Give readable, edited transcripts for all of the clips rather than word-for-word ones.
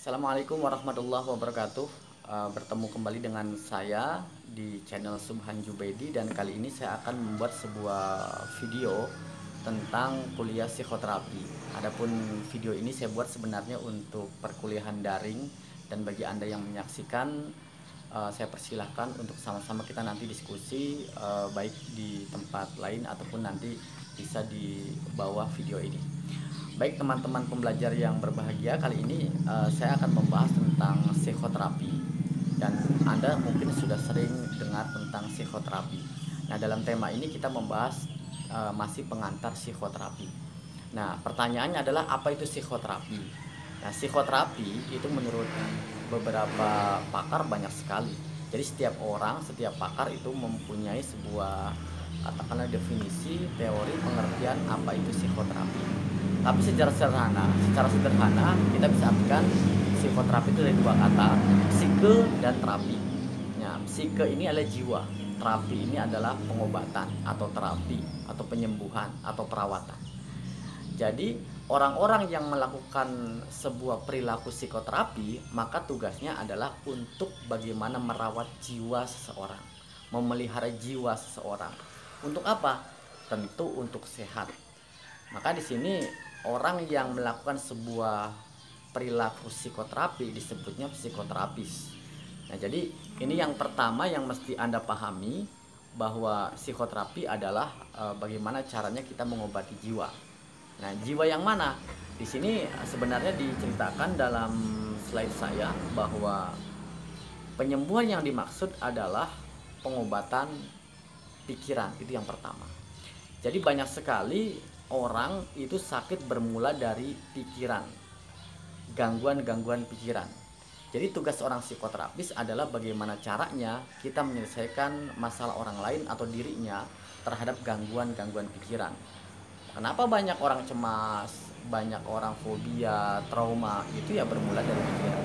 Assalamualaikum warahmatullahi wabarakatuh. Bertemu kembali dengan saya di channel Subhan Jubaidi, dan kali ini saya akan membuat sebuah video tentang kuliah psikoterapi. Adapun video ini saya buat sebenarnya untuk perkuliahan daring, dan bagi Anda yang menyaksikan, saya persilahkan untuk sama-sama kita nanti diskusi, baik di tempat lain ataupun nanti bisa di bawah video ini. Baik teman-teman pembelajar yang berbahagia, kali ini saya akan membahas tentang psikoterapi, dan Anda mungkin sudah sering dengar tentang psikoterapi. Nah, dalam tema ini kita membahas masih pengantar psikoterapi. Nah, pertanyaannya adalah apa itu psikoterapi? Nah, psikoterapi itu menurut beberapa pakar banyak sekali. Jadi setiap orang, setiap pakar itu mempunyai sebuah, katakanlah, definisi, teori, pengertian apa itu psikoterapi. Tapi secara sederhana kita bisa artikan psikoterapi itu dari dua kata, psike dan terapi. Nah, psike ini adalah jiwa, terapi ini adalah pengobatan atau terapi atau penyembuhan atau perawatan. Jadi orang-orang yang melakukan sebuah perilaku psikoterapi, maka tugasnya adalah untuk bagaimana merawat jiwa seseorang, memelihara jiwa seseorang. Untuk apa? Tentu untuk sehat. Maka di sini orang yang melakukan sebuah perilaku psikoterapi disebutnya psikoterapis. Nah, jadi ini yang pertama yang mesti Anda pahami, bahwa psikoterapi adalah bagaimana caranya kita mengobati jiwa. Nah, jiwa yang mana? Di sini sebenarnya diceritakan dalam slide saya bahwa penyembuhan yang dimaksud adalah pengobatan pikiran, itu yang pertama. Jadi banyak sekali orang itu sakit bermula dari pikiran, gangguan-gangguan pikiran. Jadi tugas seorang psikoterapis adalah bagaimana caranya kita menyelesaikan masalah orang lain atau dirinya terhadap gangguan-gangguan pikiran. Kenapa banyak orang cemas, banyak orang fobia, trauma, itu ya bermula dari pikiran.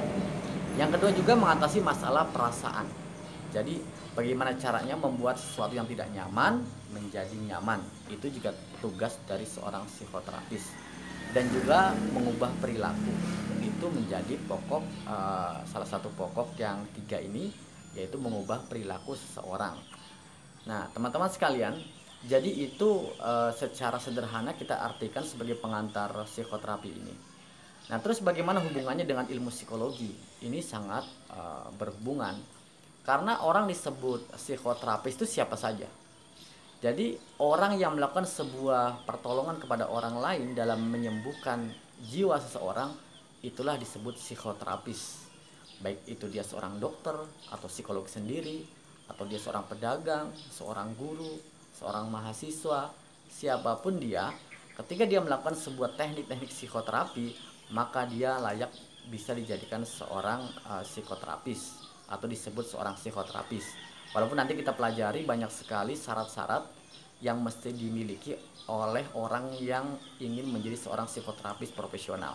Yang kedua juga mengatasi masalah perasaan. Jadi bagaimana caranya membuat sesuatu yang tidak nyaman menjadi nyaman. Itu juga tugas dari seorang psikoterapis. Dan juga mengubah perilaku. Itu menjadi pokok, salah satu pokok yang tiga ini, yaitu mengubah perilaku seseorang. Nah, teman-teman sekalian, jadi itu secara sederhana kita artikan sebagai pengantar psikoterapi ini. Nah, terus bagaimana hubungannya dengan ilmu psikologi? Ini sangat berhubungan. Karena orang disebut psikoterapis itu siapa saja. Jadi orang yang melakukan sebuah pertolongan kepada orang lain dalam menyembuhkan jiwa seseorang, itulah disebut psikoterapis. Baik itu dia seorang dokter atau psikolog sendiri, atau dia seorang pedagang, seorang guru, seorang mahasiswa, siapapun dia, ketika dia melakukan sebuah teknik-teknik psikoterapi, maka dia layak bisa dijadikan seorang psikoterapis atau disebut seorang psikoterapis. Walaupun nanti kita pelajari banyak sekali syarat-syarat yang mesti dimiliki oleh orang yang ingin menjadi seorang psikoterapis profesional.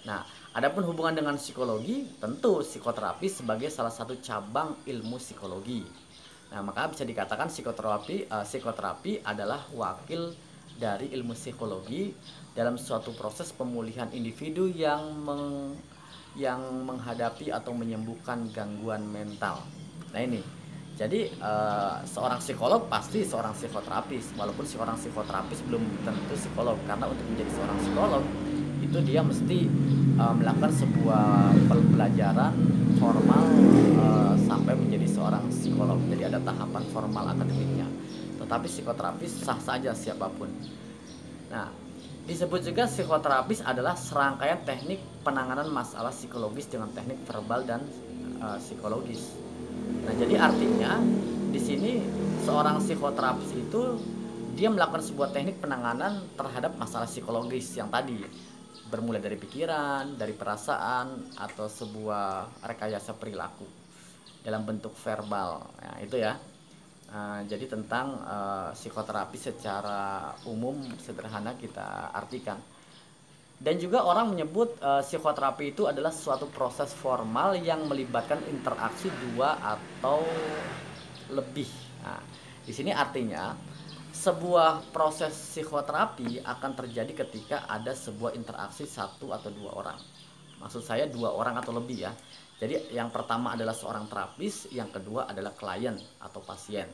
Nah, adapun hubungan dengan psikologi, tentu psikoterapis sebagai salah satu cabang ilmu psikologi. Nah, maka bisa dikatakan psikoterapi adalah wakil dari ilmu psikologi dalam suatu proses pemulihan individu yang menghadapi atau menyembuhkan gangguan mental. Nah, ini jadi seorang psikolog pasti seorang psikoterapis, walaupun seorang psikoterapis belum tentu psikolog, karena untuk menjadi seorang psikolog itu dia mesti melakukan sebuah pembelajaran formal sampai menjadi seorang psikolog. Jadi ada tahapan formal akademiknya. Tetapi psikoterapis sah saja siapapun. Nah, disebut juga psikoterapis adalah serangkaian teknik penanganan masalah psikologis dengan teknik verbal dan psikologis. Nah, jadi artinya di sini seorang psikoterapis itu dia melakukan sebuah teknik penanganan terhadap masalah psikologis yang tadi, bermula dari pikiran, dari perasaan, atau sebuah rekayasa perilaku dalam bentuk verbal. Nah, itu ya. Jadi tentang psikoterapi secara umum sederhana kita artikan. Dan juga orang menyebut psikoterapi itu adalah suatu proses formal yang melibatkan interaksi dua atau lebih. Nah, di sini artinya sebuah proses psikoterapi akan terjadi ketika ada sebuah interaksi satu atau dua orang. Maksud saya 2 orang atau lebih ya. Jadi yang pertama adalah seorang terapis, yang kedua adalah klien atau pasien.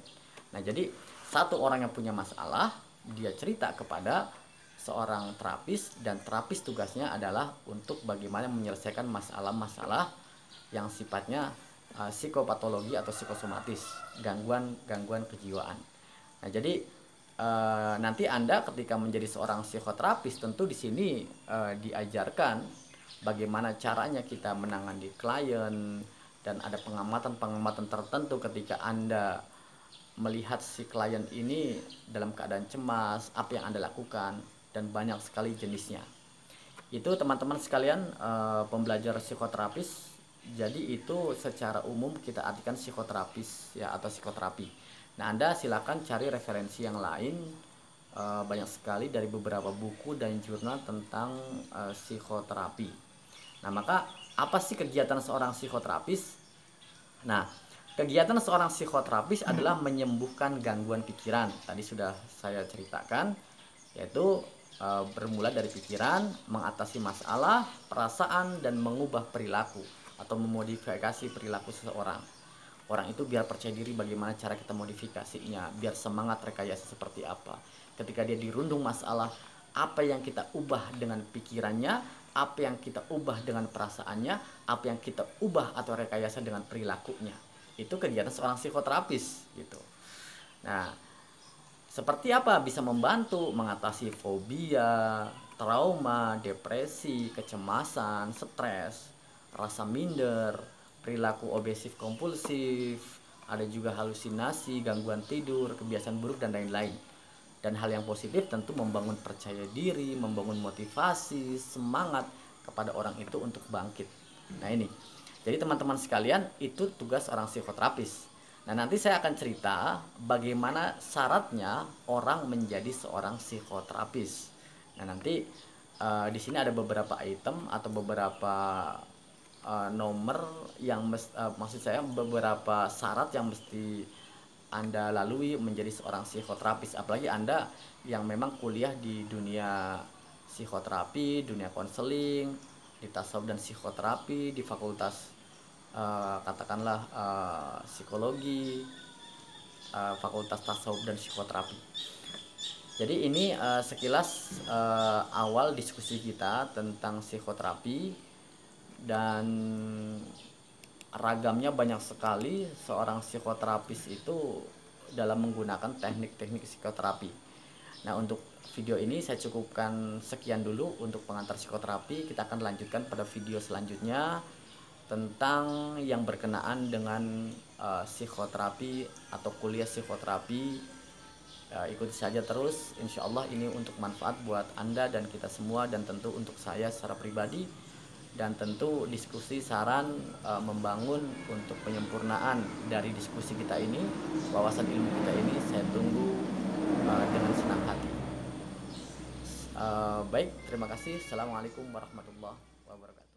Nah, jadi satu orang yang punya masalah, dia cerita kepada seorang terapis, dan terapis tugasnya adalah untuk bagaimana menyelesaikan masalah-masalah yang sifatnya psikopatologi atau psikosomatis, gangguan kejiwaan. Nah, jadi nanti Anda ketika menjadi seorang psikoterapis, tentu di sini diajarkan bagaimana caranya kita menangani klien, dan ada pengamatan-pengamatan tertentu ketika Anda melihat si klien ini dalam keadaan cemas, apa yang Anda lakukan, dan banyak sekali jenisnya. Itu teman-teman sekalian, pembelajar psikoterapis. Jadi itu secara umum kita artikan psikoterapis ya, atau psikoterapi. Nah, Anda silakan cari referensi yang lain, banyak sekali dari beberapa buku dan jurnal tentang psikoterapi. Nah, maka apa sih kegiatan seorang psikoterapis? Nah, kegiatan seorang psikoterapis adalah menyembuhkan gangguan pikiran. Tadi sudah saya ceritakan, yaitu bermula dari pikiran, mengatasi masalah, perasaan, dan mengubah perilaku atau memodifikasi perilaku seseorang. Orang itu biar percaya diri, bagaimana cara kita modifikasinya, biar semangat rekayasa seperti apa. Ketika dia dirundung masalah, apa yang kita ubah dengan pikirannya, apa yang kita ubah dengan perasaannya, apa yang kita ubah atau rekayasa dengan perilakunya. Itu kegiatan seorang psikoterapis gitu. Nah, seperti apa bisa membantu mengatasi fobia, trauma, depresi, kecemasan, stres, rasa minder, perilaku obsesif kompulsif, ada juga halusinasi, gangguan tidur, kebiasaan buruk, dan lain-lain. Dan hal yang positif tentu membangun percaya diri, membangun motivasi, semangat kepada orang itu untuk bangkit. Nah, ini. Jadi teman-teman sekalian, itu tugas orang psikoterapis. Nah, nanti saya akan cerita bagaimana syaratnya orang menjadi seorang psikoterapis. Nah, nanti di sini ada beberapa item atau beberapa nomor yang maksud saya beberapa syarat yang mesti Anda lalui menjadi seorang psikoterapis. Apalagi Anda yang memang kuliah di dunia psikoterapi, dunia konseling, di tasawuf dan psikoterapi, di fakultas katakanlah psikologi, fakultas tasawuf dan psikoterapi. Jadi ini sekilas awal diskusi kita tentang psikoterapi, dan ragamnya banyak sekali seorang psikoterapis itu dalam menggunakan teknik-teknik psikoterapi. Nah, untuk video ini saya cukupkan sekian dulu untuk pengantar psikoterapi. Kita akan lanjutkan pada video selanjutnya tentang yang berkenaan dengan psikoterapi atau kuliah psikoterapi. Ikuti saja terus, insya Allah ini untuk manfaat buat Anda dan kita semua, dan tentu untuk saya secara pribadi, dan tentu diskusi saran membangun untuk penyempurnaan dari diskusi kita ini, wawasan ilmu kita ini saya tunggu dengan senang hati. Baik, terima kasih. Assalamualaikum warahmatullahi wabarakatuh.